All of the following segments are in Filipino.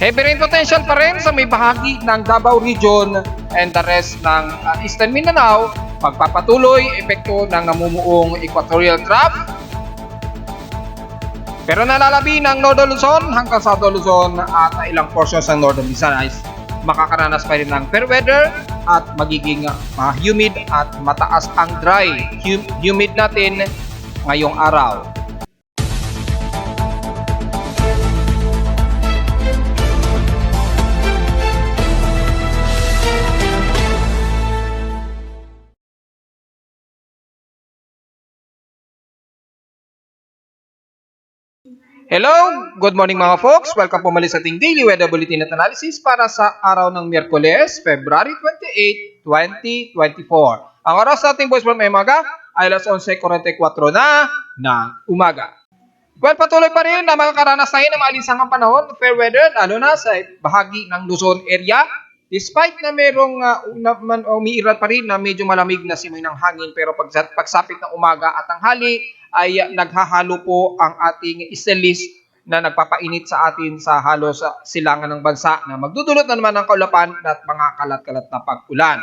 Heavy rain potential pa rin sa may bahagi ng Davao Region and the rest ng Eastern Mindanao. Magpapatuloy epekto ng namumuong equatorial trough. Pero nalalabi ng Northern Luzon hanggang Southern Luzon at ilang portions ng Northern Visayas. Makakaranas pa rin ng fair weather at magiging humid at mataas ang dry humid natin ngayong araw. Hello! Good morning mga folks! Welcome po muli sa ating Daily Weather Bulletin at Analysis para sa araw ng Miyerkules, February 28, 2024. Ang oras sa ating voice from umaga ay alas 11:44 na ng umaga. Well, patuloy pa rin na makakaranas tayo ng maalinsangang panahon, fair weather, lalo na sa bahagi ng Luzon area. Despite na merong umiiral pa rin na medyo malamig na simoy ng hangin, pero pagsapit ng umaga at tanghali, ay naghahalo po ang ating iselis na nagpapainit sa atin sa halos silangan ng bansa na magdudulot na naman ng kaulapan at mga kalat-kalat na pag-ulan.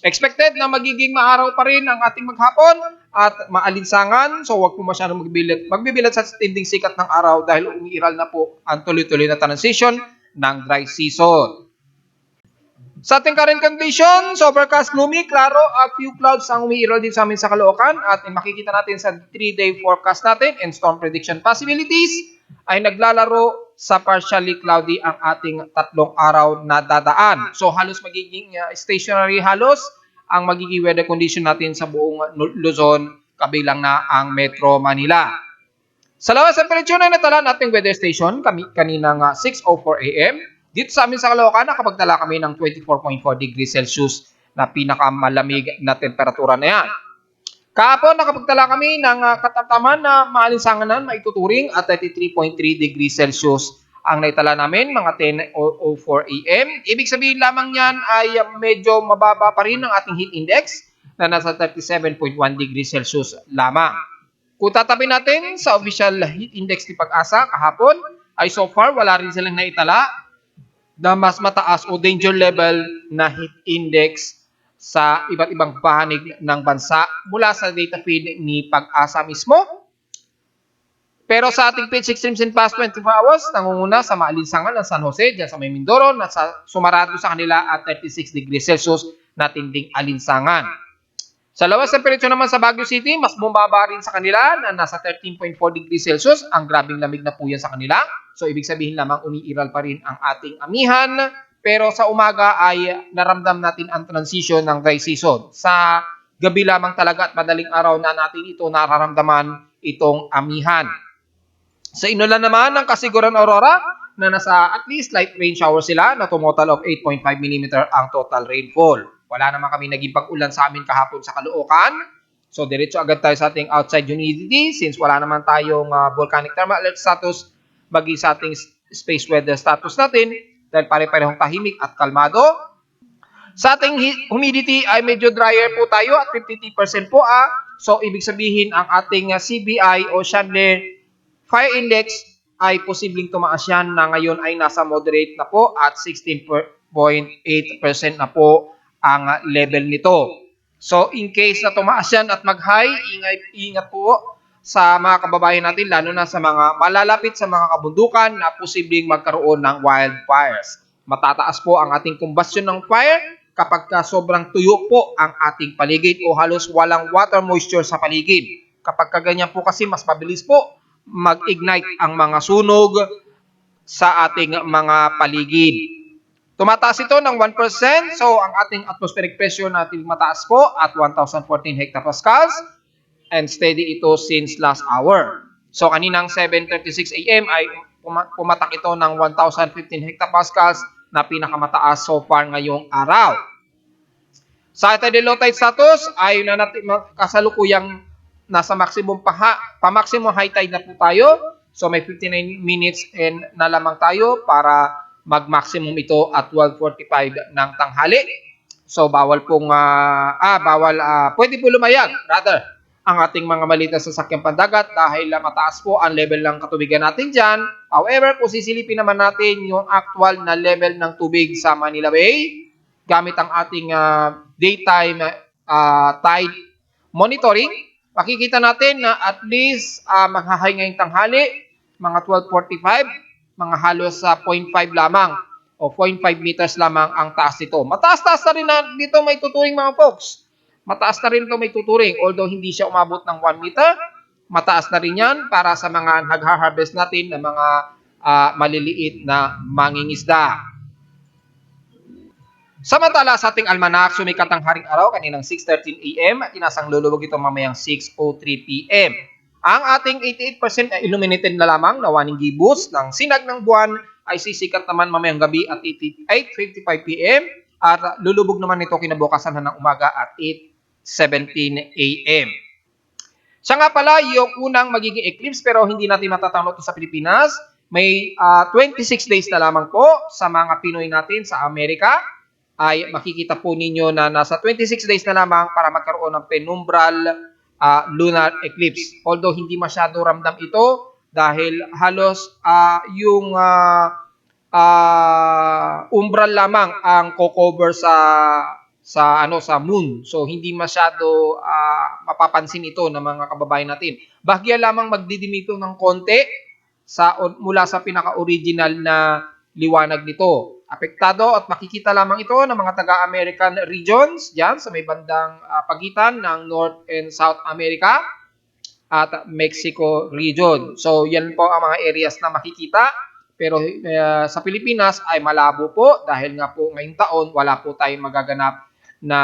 Expected na magiging maaraw pa rin ang ating maghapon at maalinsangan, so huwag po masyadong magbibilad sa tinding sikat ng araw dahil umiiral na po ang tuloy-tuloy na transition ng dry season. Sa ating current conditions, overcast, gloomy, klaro at few clouds ang umiiral din sa amin sa Caloocan at makikita natin sa 3-day forecast natin and storm prediction possibilities ay naglalaro sa partially cloudy ang ating tatlong araw na dadaan. So halos magiging stationary halos ang magiging weather condition natin sa buong Luzon kabilang na ang Metro Manila. Sa lawas temperature na natala nating weather station kaninang 6:04 AM. Dito sa amin sa Caloocan, nakapagtala kami ng 24.4 degrees Celsius na pinakamalamig na temperatura na yan. Kahapon, nakapagtala kami ng katataman na maalinsanganan maituturing at 33.3 degrees Celsius ang naitala namin, mga 10:04 AM. Ibig sabihin lamang yan ay medyo mababa pa rin ang ating heat index na nasa 37.1 degrees Celsius lamang. Kung tatabi natin sa official heat index ni Pag-asa kahapon, ay so far wala rin silang naitala na mas mataas o danger level na heat index sa iba't ibang panig ng bansa mula sa data feed ni Pag-asa mismo. Pero sa ating pitch extremes in past 24 hours, nangunguna sa maalinsangan ng San Jose, dyan sa may Mindoro, na sumarado sa kanila at 36 degrees Celsius na tinding alinsangan. Sa lawas temperature naman sa Baguio City, mas bumaba rin sa kanila na nasa 13.4 degrees Celsius. Ang grabing lamig na po yan sa kanila. So, ibig sabihin lamang umiiral pa rin ang ating amihan. Pero sa umaga ay naramdam natin ang transition ng dry season. Sa gabi lamang talaga at madaling araw na natin ito nararamdaman itong amihan. Sa Inulan naman ng Kasiguran Aurora na nasa at least light rain shower sila na total of 8.5 mm ang total rainfall. Wala naman kami naging pag-ulan sa amin kahapon sa Caloocan. So, diretso agad tayo sa ating outside humidity since wala naman tayong volcanic thermal alert status bagi sa ating space weather status natin dahil pare-parehong tahimik at kalmado. Sa ating humidity ay medyo drier po tayo at 53% po. So, ibig sabihin ang ating CBI o Chandler Fire Index ay posibleng tumaas yan na ngayon ay nasa moderate na po at 16.8% na po ang level nito. So, in case na tumaas yan at mag-high, ingat po sa mga kababayan natin, lalo na sa mga malalapit sa mga kabundukan na posibleng magkaroon ng wildfires. Matataas po ang ating combustion ng fire kapag sobrang tuyo po ang ating paligid o halos walang water moisture sa paligid. Kapag kaganyan po kasi, mas mabilis po mag-ignite ang mga sunog sa ating mga paligid. Tumataas ito ng 1%, so ang ating atmospheric pressure natin mataas po at 1,014 hectopascals and steady ito since last hour. So kaninang 7:36 AM ay pumatak ito ng 1,015 hectopascals na pinakamataas so far ngayong araw. Sa ating low tide status ay na natin kasalukuyang nasa maximum pa-maximum high tide na po tayo. So may 59 minutes and na lamang tayo para mag-maximum ito at 12:45 ng tanghali. So bawal pong pwede po lumayag rather ang ating mga maliit na sasakyang pandagat dahil mataas po ang level ng katubigan natin dyan. However, kung sisilipin naman natin yung actual na level ng tubig sa Manila Bay, gamit ang ating daytime tide monitoring, makikita natin na at least maghahay ngayong tanghali, mga 12:45, mga halos 0.5 lamang o 0.5 meters lamang ang taas nito. Mataas-taas na rin na dito may tuturing mga folks. Mataas na rin ito may tuturing. Although hindi siya umabot ng 1 meter, mataas na rin yan para sa mga nag-harvest natin ng mga maliliit na mangingisda. Samantala sa ating almanak, sumikat ang haring araw kaninang 6:13 AM at inasang lulubog ito mamayang 6:03 PM. Ang ating 88% ay illuminated na lamang na waning gibus ng sinag ng buwan ay sisikat naman mamayang gabi at 8:55 PM at lulubog naman ito kinabukasan na ng umaga at 8:17 AM. Siya nga pala yung unang magiging eclipse pero hindi natin matatanong ito sa Pilipinas. May 26 days na lamang po sa mga Pinoy natin sa Amerika. Ay makikita po ninyo na nasa 26 days na lamang para magkaroon ng penumbral lunar eclipse. Although hindi masyado ramdam ito dahil halos yung umbral lamang ang co-cover sa moon. So hindi masyado mapapansin ito ng mga kababayan natin. Bahagya lamang magdidimito ng konti mula sa pinaka-original na liwanag nito. Apektado at makikita lamang ito ng mga taga-American regions diyan sa may bandang pagitan ng North and South America at Mexico region. So yan po ang mga areas na makikita. Pero sa Pilipinas ay malabo po dahil nga po ngayong taon wala po tayong magaganap na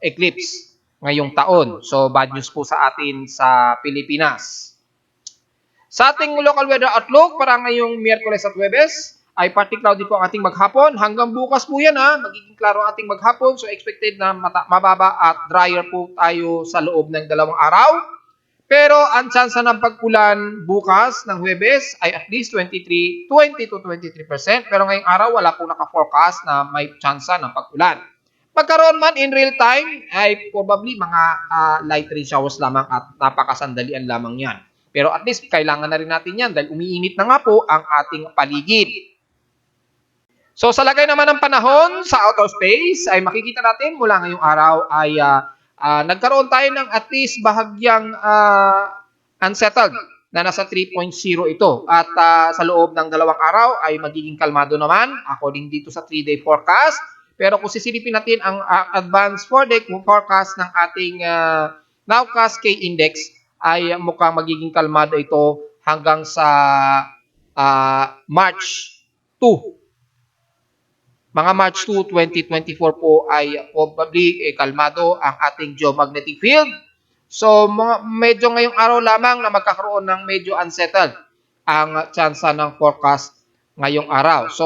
eclipse ngayong taon. So bad news po sa atin sa Pilipinas. Sa ating local weather outlook para ngayong Miyerkules at Huwebes ay partly cloudy po ang ating maghapon. Hanggang bukas po yan magiging klaro ang ating maghapon. So expected na mababa at drier po tayo sa loob ng 2 araw. Pero ang tsansa ng pag-ulan bukas ng Huwebes ay at least 20 to 23%. Pero ngayong araw wala po naka-forecast na may tsansa ng pag-ulan. Pagkaroon man in real time ay probably mga light rain showers lamang at napakasandalian lamang yan. Pero at least kailangan na rin natin yan dahil umiinit na nga po ang ating paligid. So sa lagay naman ng panahon sa outer space ay makikita natin mula ngayong araw ay nagkaroon tayo ng at least bahagyang unsettled na nasa 3.0 ito. At sa loob ng 2 araw ay magiging kalmado naman according dito sa 3-day forecast. Pero kung sisilipin natin ang advanced 4-day forecast ng ating Nowcast K-index ay mukhang magiging kalmado ito hanggang sa March 2. Mga March 2, 2024 po ay probably kalmado ang ating geomagnetic field. So medyo ngayong araw lamang na magkakaroon ng medyo unsettled ang tsansa ng forecast ngayong araw. So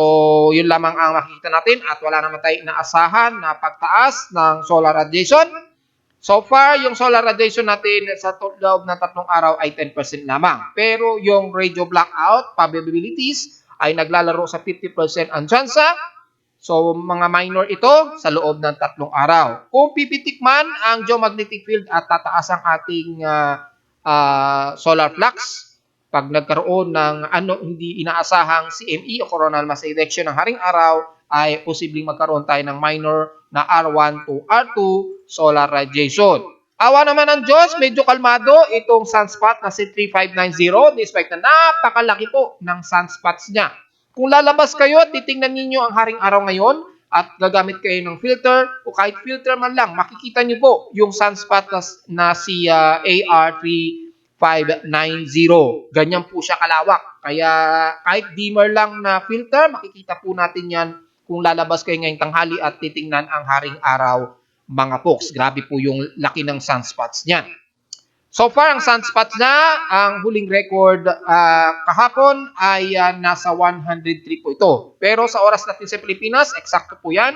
yun lamang ang makikita natin at wala naman tayong inaasahan na pagtaas ng solar radiation. So far, yung solar radiation natin sa loob ng 3 araw ay 10% lamang. Pero yung radio blackout probabilities ay naglalaro sa 50% ang tsansa. So, mga minor ito sa loob ng 3 araw. Kung pipitik man ang geomagnetic field at tataas ang ating solar flux, pag nagkaroon ng hindi inaasahang CME o coronal mass ejection ng haring araw, ay posibleng magkaroon tayo ng minor na R1 to R2 solar radiation. Awa naman ng Diyos, medyo kalmado itong sunspot na si 3590 despite na napakalaki po ng sunspots niya. Kung lalabas kayo at titingnan ninyo ang haring araw ngayon at gagamit kayo ng filter o kahit filter man lang, makikita niyo po yung sunspot na si AR3590. Ganyan po siya kalawak. Kaya kahit dimmer lang na filter, makikita po natin yan kung lalabas kayo ngayong tanghali at titingnan ang haring araw mga folks. Grabe po yung laki ng sunspots niyan. So far, ang sunspots na, ang huling record kahapon ay nasa 103 po ito. Pero sa oras natin sa Pilipinas, eksakto po yan,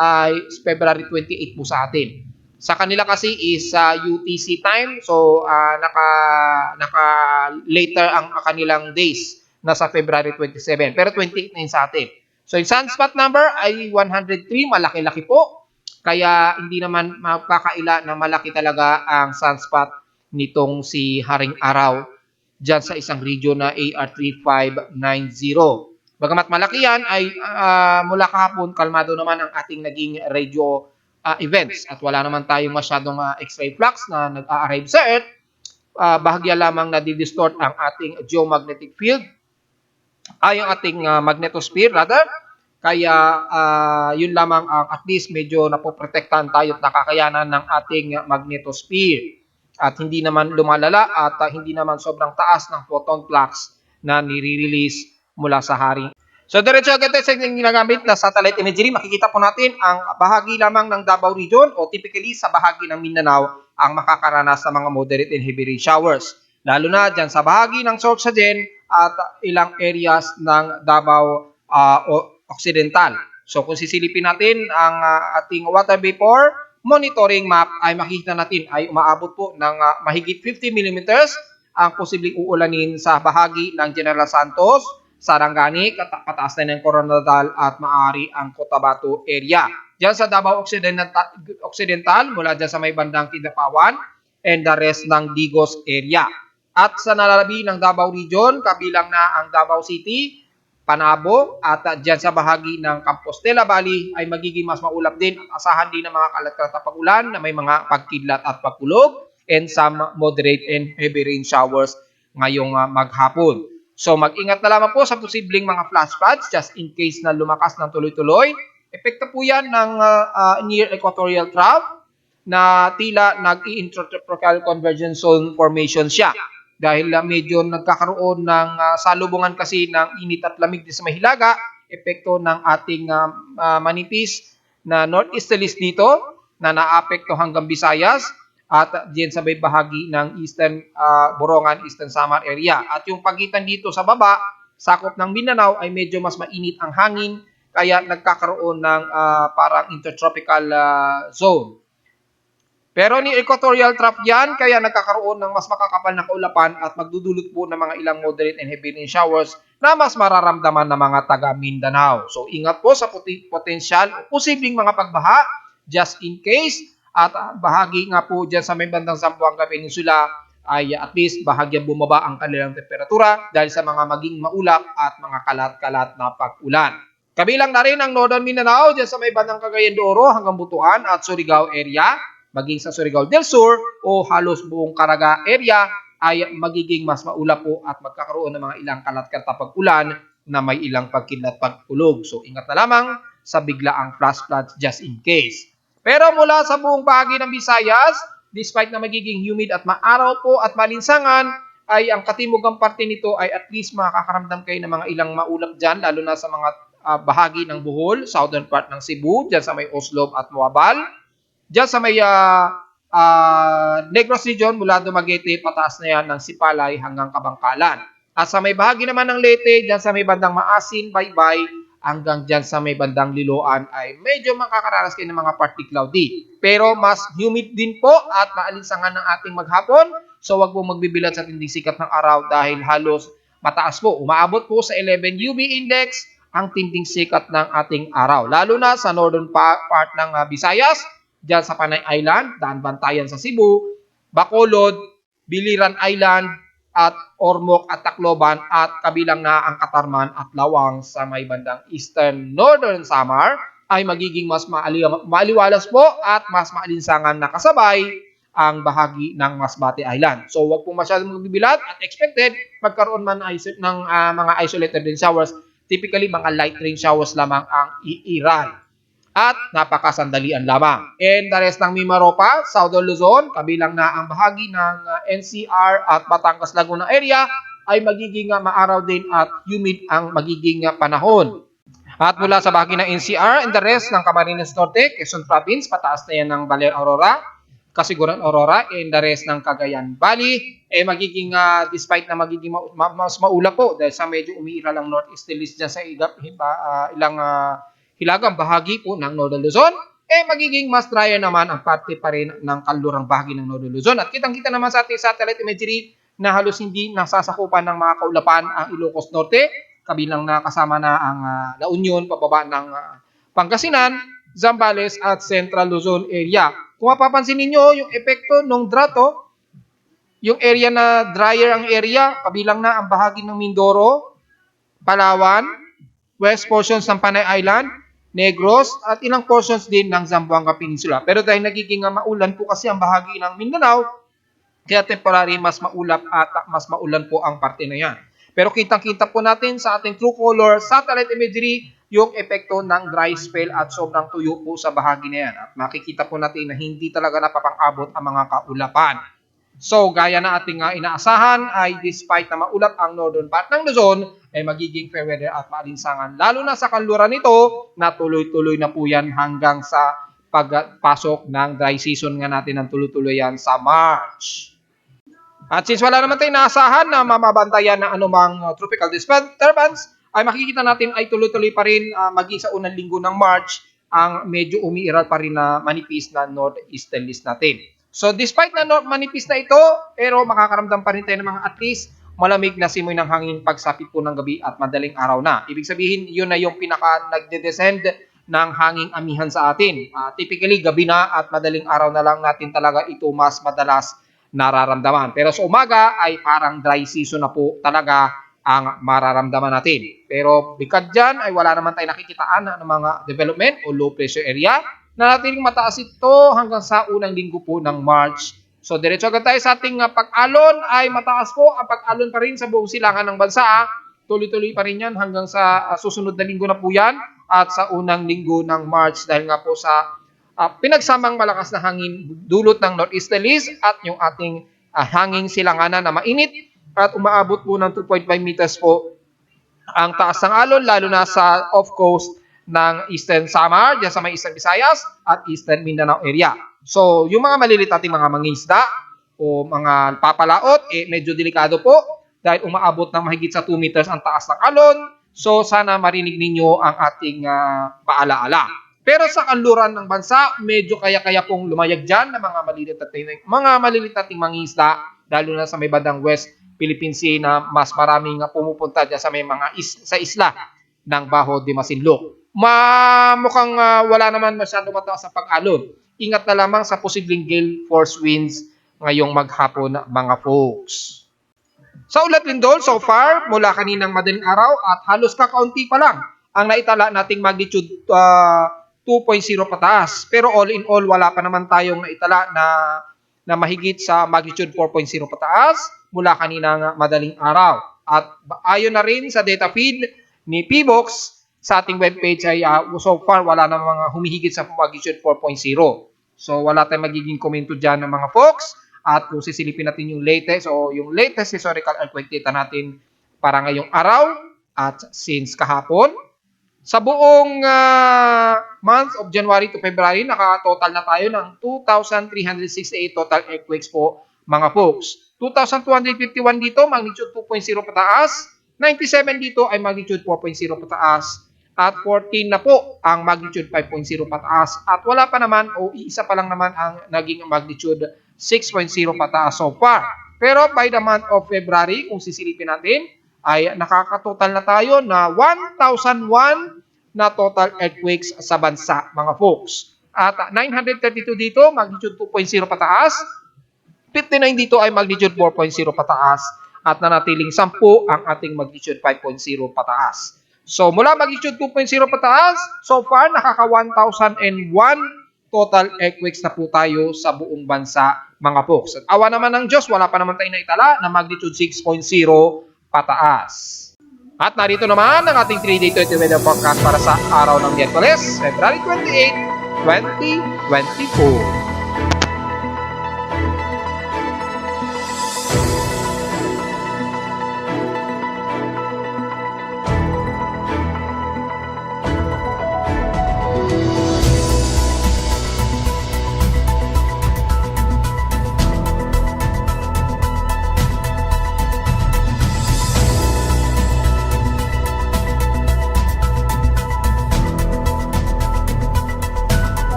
ay February 28 po sa atin. Sa kanila kasi is UTC time, so naka later ang kanilang days, nasa February 27. Pero 28 na yun sa atin. So yung sunspot number ay 103, malaki-laki po. Kaya hindi naman mapakaila na malaki talaga ang sunspot nitong si Haring Araw dyan sa isang region na AR3590. Bagamat malaki yan ay mula kahapon kalmado naman ang ating naging radio events at wala naman tayong masyadong X-ray flux na nag-a-arrive sa Earth. Bahagya lamang na di-distort ang ating geomagnetic field ay ang ating magnetosphere rather. Kaya yun lamang ang at least medyo napoprotektahan tayo at nakakayanan ng ating magnetosphere. At hindi naman lumalala at hindi naman sobrang taas ng photon flux na nire-release mula sa Haring. So diretso agad tayo sa ginagamit na satellite imagery. Makikita po natin ang bahagi lamang ng Davao Region o typically sa bahagi ng Mindanao ang makakaranas ng mga moderate and heavy rain showers. Lalo na dyan sa bahagi ng Sorsogen at ilang areas ng Davao Occidental. So kung sisilipin natin ang ating water vapor monitoring map ay makikita natin ay umaabot po ng mahigit 50 millimeters ang posibleng uulanin sa bahagi ng General Santos, Sarangani, pataas na ng Coronadal at maaari ang Cotabato area. Diyan sa Davao Occidental mula dyan sa may bandang Kidapawan and the rest ng Digos area. At sa nalalabi ng Davao Region, kabilang na ang Davao City, Panabo at dyan sa bahagi ng Compostela Valley ay magiging mas maulap din at asahan din ng mga kalat-kalat na pag-ulan na may mga pagkidlat at pagkulog and some moderate and heavy rain showers ngayong maghapon. So mag-ingat na lamang po sa posibleng mga flash floods just in case na lumakas ng tuloy-tuloy. Epekto po yan ng near equatorial trough na tila nag-i-intertropical convergence zone formation siya. Dahil medyo nagkakaroon ng salubungan kasi ng init at lamig sa Mahilaga, epekto ng ating manipis na northeasterlies dito na naapekto hanggang Visayas at diyan sa may bahagi ng Eastern Borongan, Eastern Samar area. At yung pagitan dito sa baba, sakop ng Mindanao ay medyo mas mainit ang hangin kaya nagkakaroon ng parang intertropical zone. Pero ni equatorial trough yan, kaya nagkakaroon ng mas makakapal na kaulapan at magdudulot po ng mga ilang moderate and heavy rain showers na mas mararamdaman ng mga taga Mindanao. So ingat po sa potensyal o posibleng mga pagbaha just in case at bahagi nga po dyan sa may bandang Zamboanga Peninsula ay at least bahagyang bumaba ang kanilang temperatura dahil sa mga maging maulap at mga kalat-kalat na pag-ulan. Kabilang na rin ang Northern Mindanao dyan sa may bandang Cagayan de Oro hanggang Butuan at Surigao area. Maging sa Surigao del Sur o halos buong Caraga area ay magiging mas maulap po at magkakaroon ng mga ilang kalat-kalat na pag-ulan na may ilang pagkidlat pag-ulog. So ingat na lamang sa biglaang flash floods just in case. Pero mula sa buong bahagi ng Visayas, despite na magiging humid at maaraw po at malinsangan, ay ang katimugang parte nito ay at least makakaramdam kayo ng mga ilang maulap dyan, lalo na sa mga bahagi ng Bohol, southern part ng Cebu, dyan sa may Oslob at Moabal. Diyan sa may Negros Region mula Dumaguete, pataas na yan ng Sipalay hanggang Kabangkalan. At sa may bahagi naman ng Leyte, diyan sa may bandang Maasin, Baybay, hanggang diyan sa may bandang Liloan ay medyo makakaranas kayo ng mga partly cloudy. Pero mas humid din po at maalinsangan ng ating maghapon. So wag po magbibilad sa tinding sikat ng araw dahil halos mataas po. Umaabot po sa 11 UV index ang tinding sikat ng ating araw. Lalo na sa northern part ng Visayas, diyan sa Panay Island, Daan Bantayan sa Cebu, Bacolod, Biliran Island, at Ormoc at Tacloban at kabilang na ang Katarman at Lawang sa may bandang Eastern Northern Samar ay magiging mas maaliwalas po at mas maalinsangan na kasabay ang bahagi ng Masbate Island. So wag po masyadong magbibilat at expected magkaroon man ng mga isolated rain showers. Typically mga light rain showers lamang ang iiral. At napakasandalian lamang. And the rest ng Mimaropa, Southern Luzon, kabilang na ang bahagi ng NCR at Batangas Laguna area ay magiging maaraw din at humid ang magiging panahon. At mula sa bahagi ng NCR and the rest ng Camarines Norte, Quezon Province, pataas na yan ng Baler Aurora, Kasiguran Aurora, and the rest ng Cagayan Valley, magiging, despite na magiging mas maulap po dahil sa medyo umiiral ang northeasterlies dyan sa ilang hilagang bahagi po ng Northern Luzon, magiging mas drier naman ang parte pa rin ng kalurang bahagi ng Northern Luzon. At kitang-kita naman sa ating satellite imagery na halos hindi nasasakupan ng mga kaulapan ang Ilocos Norte, kabilang na kasama na ang La Union, pababa ng Pangasinan, Zambales at Central Luzon area. Kung mapapansin ninyo yung epekto ng drato, yung area na drier ang area, kabilang na ang bahagi ng Mindoro, Palawan, west portions ng Panay Island, Negros, at ilang portions din ng Zamboanga Peninsula. Pero dahil nagiging maulan po kasi ang bahagi ng Mindanao, kaya temporary mas maulap at mas maulan po ang parte na yan. Pero kitang-kita po natin sa ating true color satellite imagery yung epekto ng dry spell at sobrang tuyo po sa bahagi na yan. At makikita po natin na hindi talaga napapang-abot ang mga kaulapan. So, gaya na ating inaasahan ay despite na maulap ang northern part ng Luzon, ay magiging fair weather at maalinsangan. Lalo na sa kanluran nito, na tuloy-tuloy na po yan hanggang sa pagpasok ng dry season nga natin ng tuloy-tuloy yan sa March. At since wala naman tayong naasahan na mamabantayan ng anumang tropical disturbance, ay makikita natin ay tuloy-tuloy pa rin maging sa unang linggo ng March ang medyo umiiral pa rin na manipis na northeasterlies natin. So despite na manipis na ito, pero makakaramdam pa rin tayo ng mga at least malamig na simoy ng hangin pagsapit po ng gabi at madaling araw na. Ibig sabihin, yun na yung pinaka nagde-descend ng hanging amihan sa atin. Typically, gabi na at madaling araw na lang natin talaga ito mas madalas nararamdaman. Pero sa umaga ay parang dry season na po talaga ang mararamdaman natin. Pero bikad dyan ay wala naman tayo nakikitaan ng mga development o low pressure area na natiling mataas ito hanggang sa unang linggo po ng March. So diretso agad tayo sa ating pag-alon ay mataas po ang pag-alon pa rin sa buong silangan ng bansa. Tuloy-tuloy pa rin yan hanggang sa susunod na linggo na po yan at sa unang linggo ng March dahil nga po sa pinagsamang malakas na hangin dulot ng northeasterlies at yung ating hanging silanganan na mainit at umaabot po ng 2.5 meters po ang taas ng alon lalo na sa off coast ng Eastern Samar, diyan sa may Eastern Visayas at Eastern Mindanao area. So, yung mga malilit ating mga mangingisda o mga papalaot, medyo delikado po dahil umaabot ng mahigit sa 2 meters ang taas ng alon. So, sana marinig ninyo ang ating paalaala. Pero sa kanluran ng bansa, medyo kaya-kaya pong lumayag dyan ng mga malilit ating mangingisda, lalo na sa may bandang West Philippine Sea na mas maraming pumupunta dyan sa may mga sa isla ng Baho de Masinloc. Mukhang wala naman masyado mataas sa pag-alon. Ingat na lamang sa posibleng gale force winds ngayong maghapon mga folks. Sa ulat lindol, so far, mula kaninang madaling araw at halos kakaunti pa lang ang naitala nating magnitude 2.0 pataas. Pero all in all, wala pa naman tayong naitala na mahigit sa magnitude 4.0 pataas mula kaninang madaling araw. At ayon na rin sa data feed ni PBOX, sa ating webpage ay so far wala na mga humihigit sa magnitude 4.0. So wala tayong magiging komento dyan ng mga folks. At kung sisilipin natin yung latest historical earthquake data natin para ngayong araw at since kahapon, sa buong month of January to February, nakatotal na tayo ng 2,368 total earthquakes po mga folks. 2,251 dito, magnitude 2.0 pataas. 97 dito ay magnitude 4.0 pataas. At 14 na po ang magnitude 5.0 pataas. At wala pa naman o isa pa lang naman ang naging magnitude 6.0 pataas so far. Pero by the month of February, kung sisilipin natin, ay nakakatotal na tayo na 1,001 na total earthquakes sa bansa, mga folks. At 932 dito, magnitude 2.0 pataas. 59 dito ay magnitude 4.0 pataas. At nanatiling 10 ang ating magnitude 5.0 pataas. So, mula magnitude 2.0 pataas, so far, nakaka 1,001 total earthquakes na po tayo sa buong bansa, mga folks. At awa naman ng Diyos, wala pa naman tayo naitala na magnitude 6.0 pataas. At narito naman ang ating 3-day 20 weather forecast para sa araw ng Miyerkules, February 28, 2024.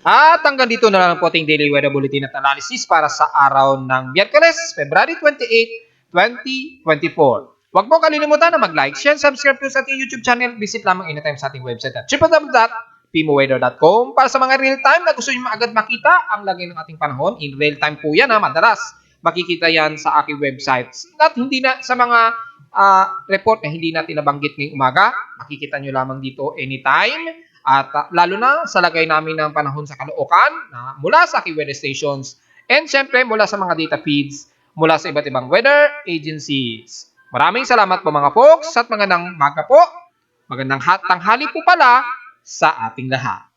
At hanggang dito na lang po ating Daily Weather Bulletin at Analysis para sa araw ng Miyerkules, February 28, 2024. Huwag mo kalilimutan na mag-like, share, subscribe po sa ating YouTube channel. Visit lamang anytime sa ating website at www.pimoweather.com para sa mga real-time na gusto nyo agad makita ang lagay ng ating panahon. In real-time po yan madalas. Makikita yan sa aking website. At hindi na sa mga report na hindi natin nabanggit ngayong umaga, makikita nyo lamang dito anytime. At lalo na sa lagay namin ng panahon sa Caloocan mula sa aking weather stations and syempre mula sa mga data feeds mula sa iba't ibang weather agencies. Maraming salamat po mga folks at magandang umaga po. Magandang tanghali po pala sa ating lahat.